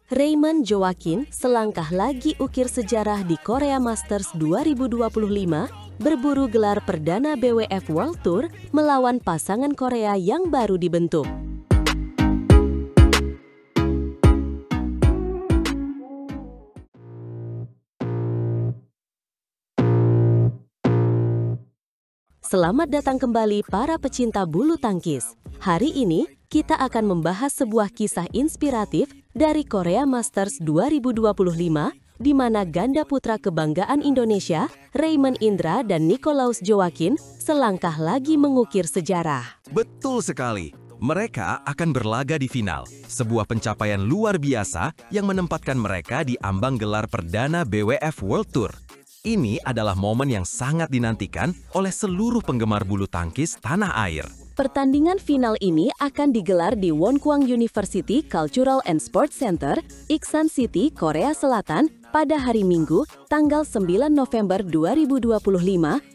Raymond Joaquin selangkah lagi ukir sejarah di Korea Masters 2025, berburu gelar perdana BWF World Tour melawan pasangan Korea yang baru dibentuk. Selamat datang kembali para pecinta bulu tangkis. Hari ini, kita akan membahas sebuah kisah inspiratif dari Korea Masters 2025, di mana ganda putra kebanggaan Indonesia, Raymond Indra dan Nicolaus Joaquin, selangkah lagi mengukir sejarah. Betul sekali. Mereka akan berlaga di final, sebuah pencapaian luar biasa yang menempatkan mereka di ambang gelar perdana BWF World Tour. Ini adalah momen yang sangat dinantikan oleh seluruh penggemar bulu tangkis tanah air. Pertandingan final ini akan digelar di Wonkwang University Cultural and Sports Center, Iksan City, Korea Selatan, pada hari Minggu, tanggal 9 November 2025,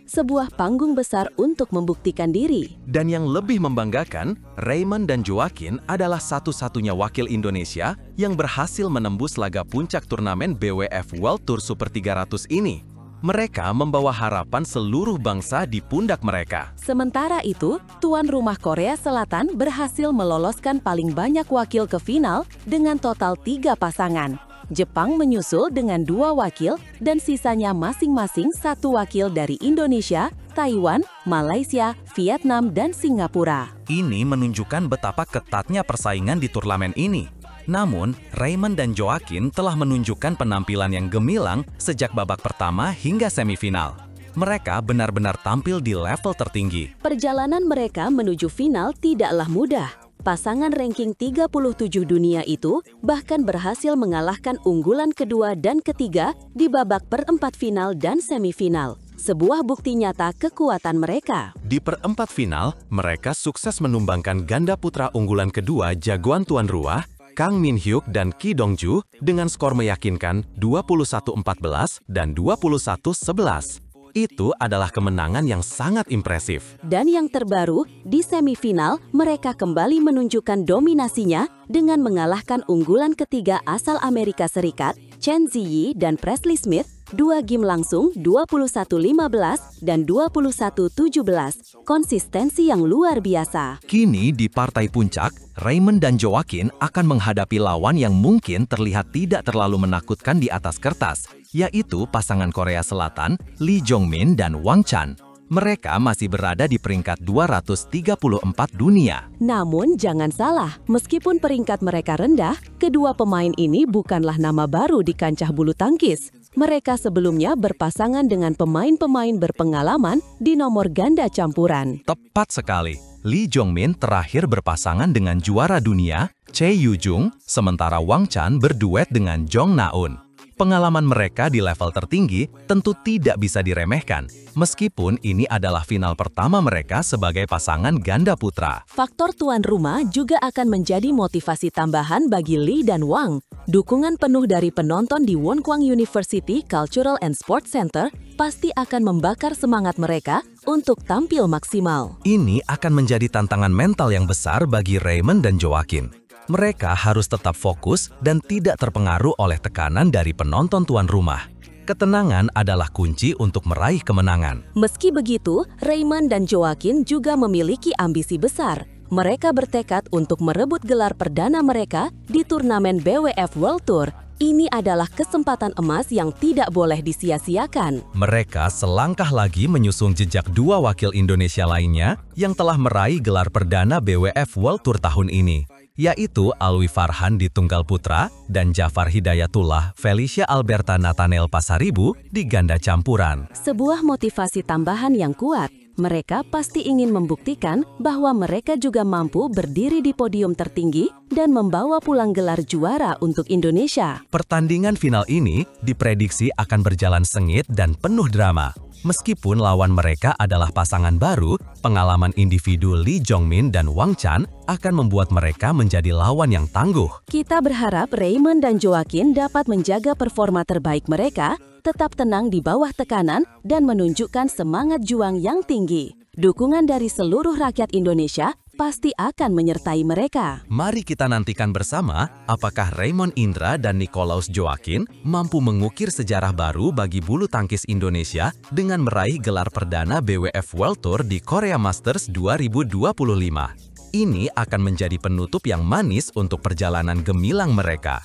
sebuah panggung besar untuk membuktikan diri. Dan yang lebih membanggakan, Raymond dan Joaquin adalah satu-satunya wakil Indonesia yang berhasil menembus laga puncak turnamen BWF World Tour Super 300 ini. Mereka membawa harapan seluruh bangsa di pundak mereka. Sementara itu, tuan rumah Korea Selatan berhasil meloloskan paling banyak wakil ke final dengan total 3 pasangan. Jepang menyusul dengan 2 wakil dan sisanya masing-masing 1 wakil dari Indonesia, Taiwan, Malaysia, Vietnam, dan Singapura. Ini menunjukkan betapa ketatnya persaingan di turnamen ini. Namun, Raymond dan Joaquin telah menunjukkan penampilan yang gemilang sejak babak pertama hingga semifinal. Mereka benar-benar tampil di level tertinggi. Perjalanan mereka menuju final tidaklah mudah. Pasangan ranking 37 dunia itu bahkan berhasil mengalahkan unggulan kedua dan ketiga di babak perempat final dan semifinal. Sebuah bukti nyata kekuatan mereka. Di perempat final, mereka sukses menumbangkan ganda putra unggulan kedua jagoan tuan rumah, Kang Min Hyuk dan Ki Dong Ju dengan skor meyakinkan 21-14 dan 21-11. Itu adalah kemenangan yang sangat impresif. Dan yang terbaru, di semifinal, mereka kembali menunjukkan dominasinya dengan mengalahkan unggulan ketiga asal Amerika Serikat, Chen Ziyi dan Presley Smith, 2 game langsung 21-15 dan 21-17. Konsistensi yang luar biasa. Kini di partai puncak, Raymond dan Joaquin akan menghadapi lawan yang mungkin terlihat tidak terlalu menakutkan di atas kertas, yaitu pasangan Korea Selatan, Lee Jong-min dan Wang Chan. Mereka masih berada di peringkat 234 dunia. Namun jangan salah, meskipun peringkat mereka rendah, kedua pemain ini bukanlah nama baru di kancah bulu tangkis. Mereka sebelumnya berpasangan dengan pemain-pemain berpengalaman di nomor ganda campuran. Tepat sekali. Lee Jong-min terakhir berpasangan dengan juara dunia, Choi Yu-jung, sementara Wang Chan berduet dengan Jong Na-un. Pengalaman mereka di level tertinggi tentu tidak bisa diremehkan, meskipun ini adalah final pertama mereka sebagai pasangan ganda putra. Faktor tuan rumah juga akan menjadi motivasi tambahan bagi Lee dan Wang. Dukungan penuh dari penonton di Wonkwang University Cultural and Sports Center pasti akan membakar semangat mereka untuk tampil maksimal. Ini akan menjadi tantangan mental yang besar bagi Raymond dan Joaquin. Mereka harus tetap fokus dan tidak terpengaruh oleh tekanan dari penonton tuan rumah. Ketenangan adalah kunci untuk meraih kemenangan. Meski begitu, Raymond dan Joaquin juga memiliki ambisi besar. Mereka bertekad untuk merebut gelar perdana mereka di turnamen BWF World Tour. Ini adalah kesempatan emas yang tidak boleh disia-siakan. Mereka selangkah lagi menyusung jejak 2 wakil Indonesia lainnya yang telah meraih gelar perdana BWF World Tour tahun ini, yaitu Alwi Farhan di tunggal putra dan Jafar Hidayatullah Felicia Alberta Nathaniel Pasaribu di ganda campuran. Sebuah motivasi tambahan yang kuat. Mereka pasti ingin membuktikan bahwa mereka juga mampu berdiri di podium tertinggi dan membawa pulang gelar juara untuk Indonesia. Pertandingan final ini diprediksi akan berjalan sengit dan penuh drama. Meskipun lawan mereka adalah pasangan baru, pengalaman individu Lee Jong-min dan Wang Chan akan membuat mereka menjadi lawan yang tangguh. Kita berharap Raymond dan Joaquin dapat menjaga performa terbaik mereka, tetap tenang di bawah tekanan, dan menunjukkan semangat juang yang tinggi. Dukungan dari seluruh rakyat Indonesia pasti akan menyertai mereka. Mari kita nantikan bersama apakah Raymond Indra dan Nicolaus Joaquin mampu mengukir sejarah baru bagi bulu tangkis Indonesia dengan meraih gelar perdana BWF World Tour di Korea Masters 2025. Ini akan menjadi penutup yang manis untuk perjalanan gemilang mereka.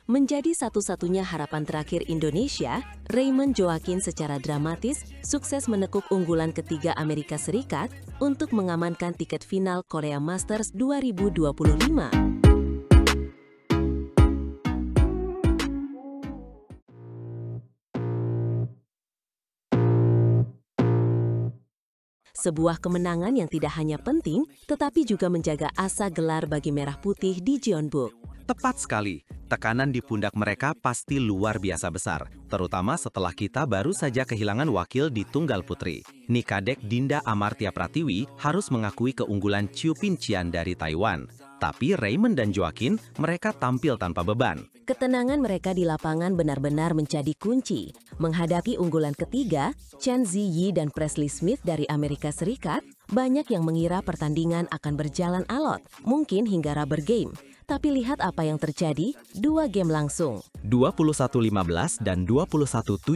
Menjadi satu-satunya harapan terakhir Indonesia, Raymond Joaquin secara dramatis sukses menekuk unggulan ketiga Amerika Serikat untuk mengamankan tiket final Korea Masters 2025. Sebuah kemenangan yang tidak hanya penting, tetapi juga menjaga asa gelar bagi Merah Putih di Jeonbuk. Tepat sekali, tekanan di pundak mereka pasti luar biasa besar, terutama setelah kita baru saja kehilangan wakil di tunggal putri. Nikadek Dinda Amartya Pratiwi harus mengakui keunggulan Chiu Pin-Chian dari Taiwan. Tapi Raymond dan Joaquin, mereka tampil tanpa beban. Ketenangan mereka di lapangan benar-benar menjadi kunci. Menghadapi unggulan ketiga, Chen Ziyi dan Presley Smith dari Amerika Serikat, banyak yang mengira pertandingan akan berjalan alot, mungkin hingga rubber game. Tapi lihat apa yang terjadi, 2 game langsung. 21-15 dan 21-17.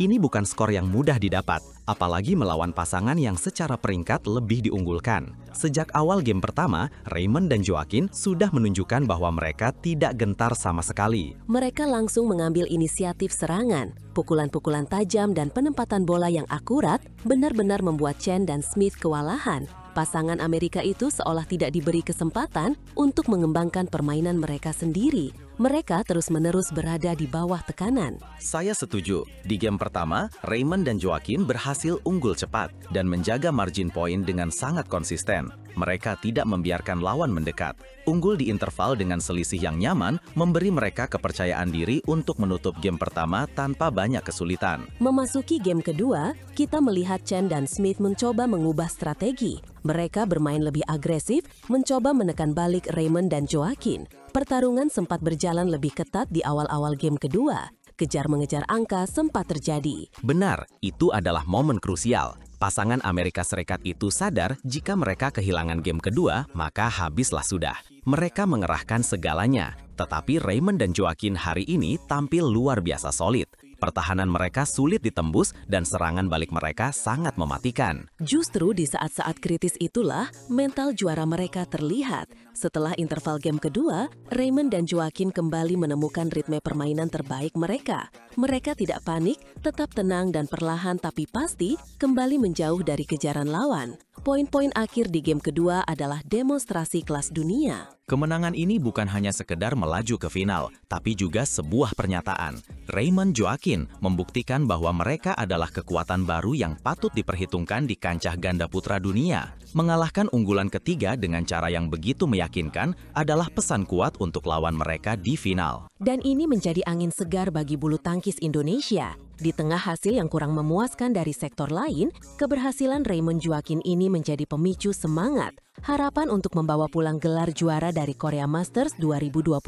Ini bukan skor yang mudah didapat, apalagi melawan pasangan yang secara peringkat lebih diunggulkan. Sejak awal game pertama, Raymond dan Joaquin sudah menunjukkan bahwa mereka tidak gentar sama sekali. Mereka langsung mengambil inisiatif serangan. Pukulan-pukulan tajam dan penempatan bola yang akurat benar-benar membuat Chen dan Smith kewalahan. Pasangan Amerika itu seolah tidak diberi kesempatan untuk mengembangkan permainan mereka sendiri. Mereka terus-menerus berada di bawah tekanan. Saya setuju. Di game pertama, Raymond dan Joaquin berhasil unggul cepat dan menjaga margin point dengan sangat konsisten. Mereka tidak membiarkan lawan mendekat. Unggul di interval dengan selisih yang nyaman memberi mereka kepercayaan diri untuk menutup game pertama tanpa banyak kesulitan. Memasuki game kedua, kita melihat Chen dan Smith mencoba mengubah strategi. Mereka bermain lebih agresif, mencoba menekan balik Raymond dan Joaquin. Pertarungan sempat berjalan lebih ketat di awal-awal game kedua. Kejar-mengejar angka sempat terjadi. Benar, itu adalah momen krusial. Pasangan Amerika Serikat itu sadar jika mereka kehilangan game kedua, maka habislah sudah. Mereka mengerahkan segalanya, tetapi Raymond dan Joaquin hari ini tampil luar biasa solid. Pertahanan mereka sulit ditembus dan serangan balik mereka sangat mematikan. Justru di saat-saat kritis itulah mental juara mereka terlihat. Setelah interval game kedua, Raymond dan Joaquin kembali menemukan ritme permainan terbaik mereka. Mereka tidak panik, tetap tenang dan perlahan tapi pasti kembali menjauh dari kejaran lawan. Poin-poin akhir di game kedua adalah demonstrasi kelas dunia. Kemenangan ini bukan hanya sekedar melaju ke final, tapi juga sebuah pernyataan. Raymond Joaquin membuktikan bahwa mereka adalah kekuatan baru yang patut diperhitungkan di kancah ganda putra dunia. Mengalahkan unggulan ketiga dengan cara yang begitu meyakinkan adalah pesan kuat untuk lawan mereka di final. Dan ini menjadi angin segar bagi bulu tangkis Indonesia. Di tengah hasil yang kurang memuaskan dari sektor lain, keberhasilan Raymond Joaquin ini menjadi pemicu semangat. Harapan untuk membawa pulang gelar juara dari Korea Masters 2025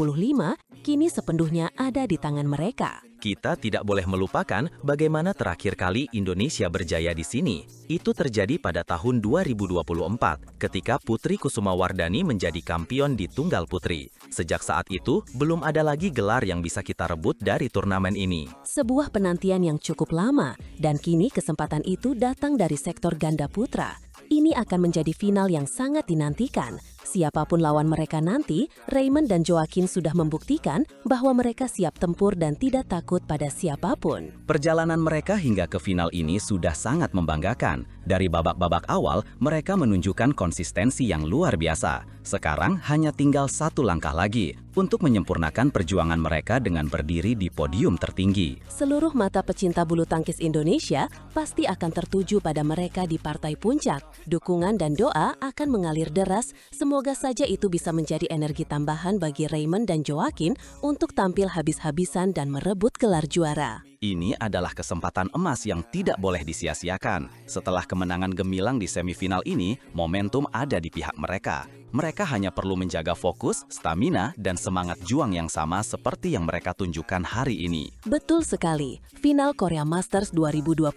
kini sepenuhnya ada di tangan mereka. Kita tidak boleh melupakan bagaimana terakhir kali Indonesia berjaya di sini. Itu terjadi pada tahun 2024 ketika Putri Kusumawardhani menjadi kampion di tunggal putri. Sejak saat itu, belum ada lagi gelar yang bisa kita rebut dari turnamen ini. Sebuah penantian yang cukup lama, dan kini kesempatan itu datang dari sektor ganda putra. Ini akan menjadi final yang sangat dinantikan. Siapapun lawan mereka nanti, Raymond dan Joaquin sudah membuktikan bahwa mereka siap tempur dan tidak takut pada siapapun. Perjalanan mereka hingga ke final ini sudah sangat membanggakan. Dari babak-babak awal, mereka menunjukkan konsistensi yang luar biasa. Sekarang hanya tinggal satu langkah lagi untuk menyempurnakan perjuangan mereka dengan berdiri di podium tertinggi. Seluruh mata pecinta bulu tangkis Indonesia pasti akan tertuju pada mereka di partai puncak. Dukungan dan doa akan mengalir deras. Semoga saja itu bisa menjadi energi tambahan bagi Raymond dan Joaquin untuk tampil habis-habisan dan merebut gelar juara. Ini adalah kesempatan emas yang tidak boleh disia-siakan. Setelah kemenangan gemilang di semifinal ini, momentum ada di pihak mereka. Mereka hanya perlu menjaga fokus, stamina, dan semangat juang yang sama seperti yang mereka tunjukkan hari ini. Betul sekali, final Korea Masters 2025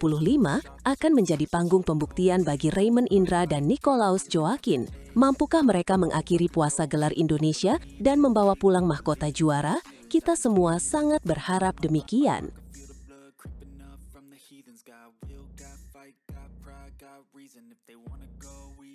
akan menjadi panggung pembuktian bagi Raymond Indra dan Nicolaus Joaquin. Mampukah mereka mengakhiri puasa gelar Indonesia dan membawa pulang mahkota juara? Kita semua sangat berharap demikian. Got will, got fight, got pride, got reason. If they wanna go, we